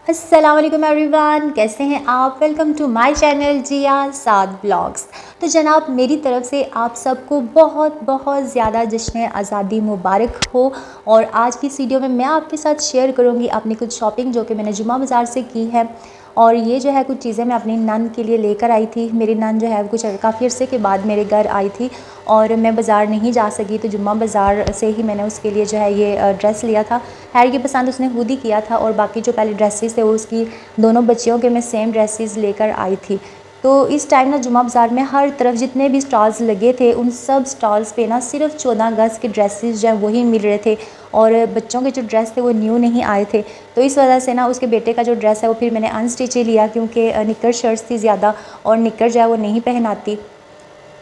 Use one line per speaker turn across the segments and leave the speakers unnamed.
अस्सलाम वालेकुम एवरीवन, कैसे हैं आप। Welcome to my channel Zia Saad blogs. तो जनाब, मेरी तरफ से आप सबको बहुत बहुत ज़्यादा जश्न आज़ादी मुबारक हो। और आज की इस वीडियो में मैं आपके साथ शेयर करूंगी अपनी कुछ शॉपिंग जो कि मैंने जुमा बाज़ार से की है। और ये जो है कुछ चीज़ें मैं अपनी नन के लिए लेकर आई थी। मेरी नन जो है कुछ काफ़ी अर्से के बाद मेरे घर आई थी और मैं बाज़ार नहीं जा सकी, तो जुम्मा बाज़ार से ही मैंने उसके लिए जो है ये ड्रेस लिया था। खैर ये पसंद उसने खुद ही किया था और बाकी जो पहले ड्रेसेस थे वो उसकी दोनों बच्चियों के मैं सेम ड्रेसेस लेकर आई थी। तो इस टाइम ना जुम्मा बाज़ार में हर तरफ जितने भी स्टॉल्स लगे थे उन सब स्टॉल्स पे ना सिर्फ 14 अगस्त के ड्रेसेस जो है वही मिल रहे थे और बच्चों के जो ड्रेस थे वो न्यू नहीं आए थे। तो इस वजह से ना उसके बेटे का जो ड्रेस है वो फिर मैंने अनस्टिच ही लिया, क्योंकि निक्कर शर्ट्स थी ज़्यादा और निक्कर जो है वो नहीं पहनाती।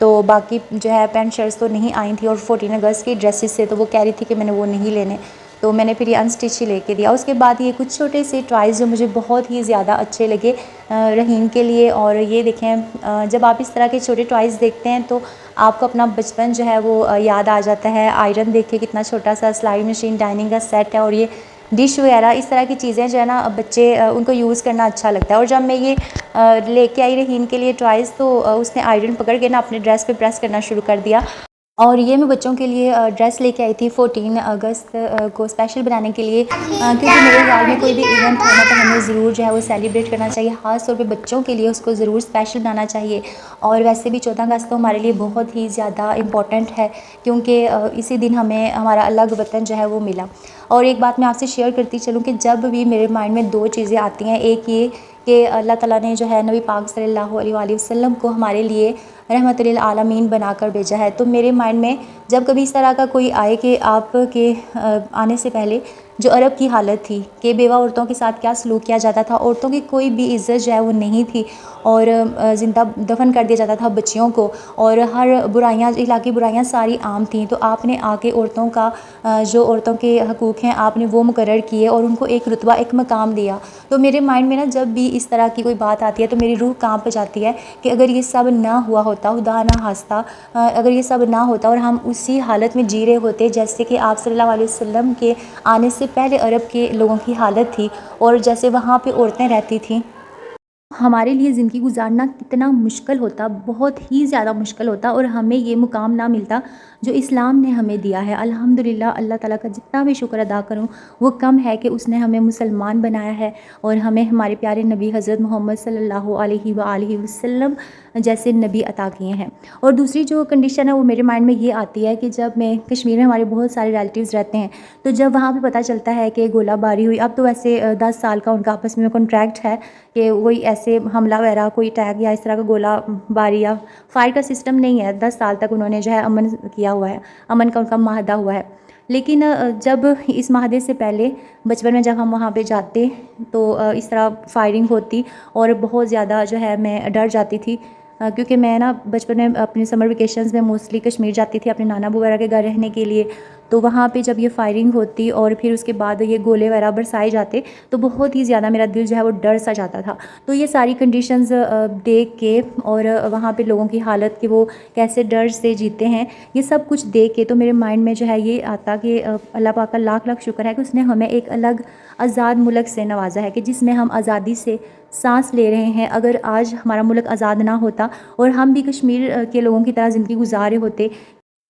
तो बाकी जो है पैंट शर्ट्स तो नहीं आई थी और 14 अगस्त की ड्रेसेस थे तो वो कह रही थी कि मैंने वो नहीं लेने, तो मैंने फिर ये अनस्टिच ही लेके दिया। उसके बाद ये कुछ छोटे से टॉयज़ जो मुझे बहुत ही ज़्यादा अच्छे लगे रहीम के लिए। और ये देखें, जब आप इस तरह के छोटे टॉयज़ देखते हैं तो आपको अपना बचपन जो है वो याद आ जाता है। आयरन देखिए कितना छोटा सा, सिलाई मशीन, डाइनिंग का सेट है और ये डिश वगैरह इस तरह की चीज़ें जो है ना बच्चे उनको यूज़ करना अच्छा लगता है। और जब मैं ये लेके आई रहीम के लिए टॉयज़ तो उसने आयरन पकड़ के ना अपने ड्रेस पे प्रेस करना शुरू कर दिया। और ये मैं बच्चों के लिए ड्रेस लेके आई थी 14 अगस्त को स्पेशल बनाने के लिए, क्योंकि मेरे ख्याल में कोई भी इवेंट हो ना तो हमें ज़रूर जो है वो सेलिब्रेट करना चाहिए, ख़ास तौर पे बच्चों के लिए उसको ज़रूर स्पेशल बनाना चाहिए। और वैसे भी 14 अगस्त तो हमारे लिए बहुत ही ज़्यादा इम्पॉर्टेंट है, क्योंकि इसी दिन हमें हमारा अलग वतन जो है वो मिला। और एक बात मैं आपसे शेयर करती चलूँ कि जब भी मेरे माइंड में दो चीज़ें आती हैं, एक ये कि अल्लाह ताला ने जो है नबी पाक सल्लल्लाहु अलैहि वसल्लम को हमारे लिए रहमतुल आलमीन बनाकर भेजा है, तो मेरे माइंड में जब कभी इस तरह का कोई आए कि आपके आने से पहले जो अरब की हालत थी कि बेवा औरतों के साथ क्या सलूक किया जाता था, औरतों की कोई भी इज़्ज़त जो है वो नहीं थी और ज़िंदा दफन कर दिया जाता था बच्चियों को, और हर बुराइयां, इलाकी बुराइयां सारी आम थी। तो आपने आके औरतों का जो औरतों के हकूक़ हैं आपने वो मुकर्रर किए और उनको एक रुतबा, एक मकाम दिया। तो मेरे माइंड में ना जब भी इस तरह की कोई बात आती है तो मेरी रूह कांप जाती है कि अगर ये सब ना हुआ होता, खुदा ना खास्ता, अगर ये सब ना होता और हम उसी हालत में जी रहे होते जैसे कि आप सल्लल्लाहु अलैहि वसल्लम के आने से पहले अरब के लोगों की हालत थी और जैसे वहाँ पे औरतें रहती थीं, हमारे लिए ज़िंदगी गुजारना कितना मुश्किल होता, बहुत ही ज़्यादा मुश्किल होता और हमें ये मुकाम ना मिलता जो इस्लाम ने हमें दिया है। अल्हम्दुलिल्लाह, अल्लाह ताला का जितना भी शुक्र अदा करूँ वो कम है कि उसने हमें मुसलमान बनाया है और हमें हमारे प्यारे नबी हज़रत मोहम्मद सल्लल्लाहु अलैहि वसल्लम जैसे नबी अता किए हैं। और दूसरी जो कंडीशन है वो मेरे माइंड में ये आती है कि जब मैं कश्मीर में, हमारे बहुत सारे रिलेटिव्स रहते हैं, तो जब वहाँ पे पता चलता है कि गोलाबारी हुई, अब तो वैसे 10 साल का उनका आपस में कॉन्ट्रैक्ट है कि कोई ऐसे हमला वगैरह, कोई अटैक या इस तरह का गोलाबारी या फायर का सिस्टम नहीं है। 10 साल तक उन्होंने जो है अमन किया हुआ है, अमन का उनका माहदा हुआ है। लेकिन जब इस माहदे से पहले बचपन में जब हम वहाँ पे जाते तो इस तरह फायरिंग होती और बहुत ज़्यादा जो है मैं डर जाती थी, क्योंकि मैं ना बचपन में अपने समर वेकेशंस में मोस्टली कश्मीर जाती थी अपने नाना बू वगैरह के घर रहने के लिए। तो वहाँ पे जब ये फायरिंग होती और फिर उसके बाद ये गोले वगैरह बरसाए जाते तो बहुत ही ज़्यादा मेरा दिल जो है वो डर सा जाता था। तो ये सारी कंडीशंस देख के और वहाँ पे लोगों की हालत कि वो कैसे डर से जीते हैं, ये सब कुछ देख के तो मेरे माइंड में जो है ये आता कि अल्लाह पाक का लाख लाख शुक्र है कि उसने हमें एक अलग आज़ाद मुल्क से नवाजा है कि जिसमें हम आज़ादी से सांस ले रहे हैं। अगर आज हमारा मुल्क आज़ाद ना होता और हम भी कश्मीर के लोगों की तरह ज़िंदगी गुजार रहे होते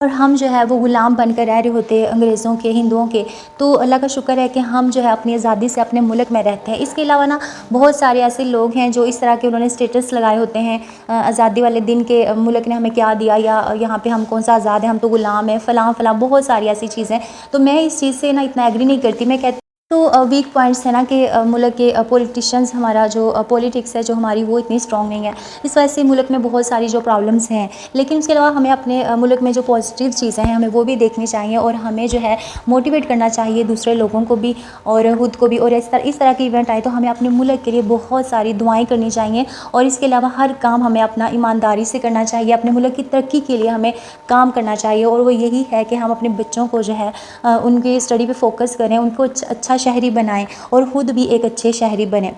और हम जो है वो ग़ुलाम बनकर रह रहे होते अंग्रेज़ों के, हिंदुओं के, तो अल्लाह का शुक्र है कि हम जो है अपनी आज़ादी से अपने मुल्क में रहते हैं। इसके अलावा ना बहुत सारे ऐसे लोग हैं जो इस तरह के उन्होंने स्टेटस लगाए होते हैं आज़ादी वाले दिन के, मुल्क ने हमें क्या दिया या यहाँ पे हम कौन सा आज़ाद है, हम तो ग़ुलाम है, फ़लाँ फ़लाँ, बहुत सारी ऐसी चीज़ें। तो मैं इस चीज़ से ना इतना एग्री नहीं करती। मैं कहती तो वीक पॉइंट्स है ना कि मुल्क के पॉलिटिशियंस, हमारा जो पॉलिटिक्स है जो हमारी वो इतनी स्ट्रॉन्ग नहीं है, इस वजह से मुल्क में बहुत सारी जो प्रॉब्लम्स हैं। लेकिन उसके अलावा हमें अपने मुल्क में जो पॉजिटिव चीज़ें हैं हमें वो भी देखनी चाहिए और हमें जो है मोटिवेट करना चाहिए दूसरे लोगों को भी और खुद को भी। और इस तरह के इवेंट आए तो हमें अपने मुल्क के लिए बहुत सारी दुआएँ करनी चाहिए और इसके अलावा हर काम हमें अपना ईमानदारी से करना चाहिए, अपने मुल्क की तरक्की के लिए हमें काम करना चाहिए। और वो यही है कि हम अपने बच्चों को जो है उनकी स्टडी पे फोकस करें, उनको अच्छा शहरी बनाएं और ख़ुद भी एक अच्छे शहरी बने।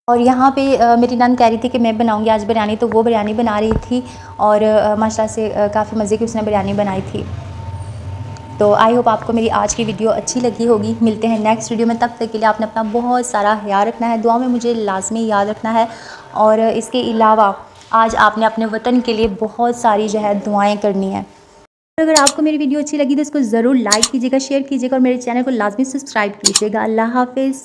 और यहाँ पे मेरी नंद कह रही थी कि मैं बनाऊँगी आज बिरयानी, तो वो बिरयानी बना रही थी और माशाल्लाह से काफ़ी मज़े की उसने बिरयानी बनाई थी। तो आई होप आपको मेरी आज की वीडियो अच्छी लगी होगी। मिलते हैं नेक्स्ट वीडियो में, तब तक के लिए आपने अपना बहुत सारा ख्याल रखना है, दुआ में मुझे लाजमी याद रखना है। और इसके अलावा आज आपने अपने वतन के लिए बहुत सारी जो है दुआएं करनी है। अगर आपको मेरी वीडियो अच्छी लगी तो इसको ज़रूर लाइक कीजिएगा, शेयर कीजिएगा और मेरे चैनल को लाजमी सब्सक्राइब कीजिएगा। अल्लाह हाफिज़।